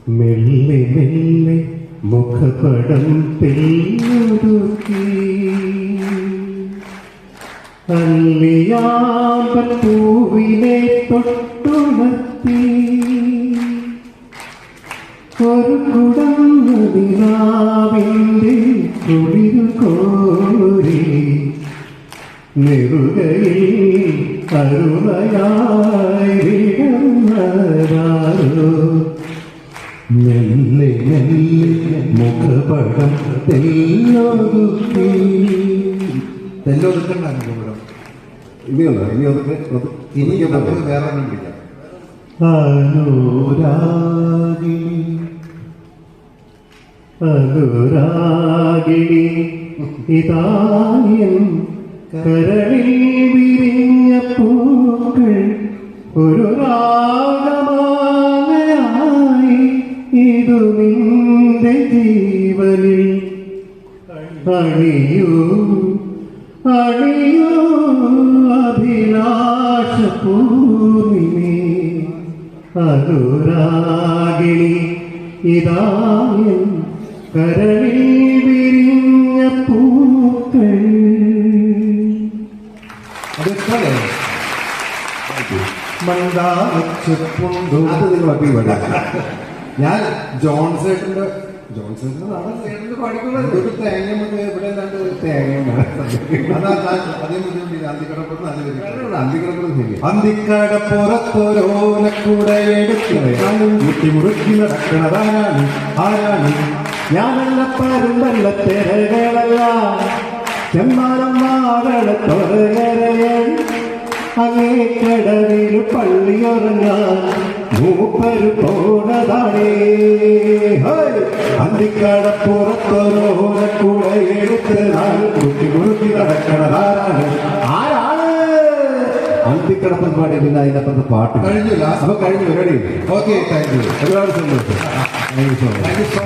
മെല്ലെ മെല്ലെ മുഖപടം തെളിയൊരുക്കി അല്ലിയാമ്പൽ പൂവിനെ തൊട്ടുണർത്തി ഒരു കുടംനിലാവിൻ്റെ കുളിരു കോരി നെറുകയിൽ അരുമയായി വിടർന്നതാരോ മെല്ലെ മെല്ലെ മുഖപടം തെല്ലൊതുക്കി. തെല്ലൊതുക്കണ്ടായിരുന്നു ഇവിടെ. ഇനിയുണ്ടോ? ഇനി അതൊക്കെ ഇനി നമുക്ക് വേറെ ഒന്നും പിടിക്കാം. അനുരാഗിണി അനുരാഗിണി ഇതായൻ കരളിൽ വിരിഞ്ഞ പൂക്കൾ ഒരു രാഗമാലയായി ഇതു നിന്റെ ജീവനിൽ അണിയൂ അണിയൂ അഭിലാഷ പൂർണിമേ അനുരാഗിണി ഇതായൻ കരളിൽ വിരിഞ്ഞ പൂക്കൾ. അതെത്രേ മണ്ടാച്ചുണ്ടു അത് നിങ്ങൾ അപ്പി വേണ്ട. ഞാൻ ജോൺസേട്ടന്റെ പഠിക്കുന്നത് തേങ്ങ ഇവിടെ എന്താണ്ട് തേങ്ങ അന്തിക്കടപ്പുറത്തൊരോലക്കൂടെ മുറുക്കി നടക്കണതാരാണ് ആരാണ്? ഞാനല്ല പരുന്തല്ല തെരകളല്ല ചെമ്മാനം വാഴത്തോരകരയൻ അങ്ങേ കടവിൽ പള്ളിയുറങ്ങാൻ മൂപ്പര് പോണതാണേ. അന്തിക്കടപ്പുറത്തൊരോലക്കൂടെ എടുത്ത് കുട്ടി മുറുക്കി നടക്കണതാരാണ് ആരാണ്? അന്തിക്കടപ്പൻ പാടി പിന്നെ അതിനപ്പുറത്ത് പാട്ട് കഴിഞ്ഞില്ല. അപ്പൊ കഴിഞ്ഞു. റെഡി? Okay, thank you. ഒരുപാട് സന്തോഷം. Thank you so much.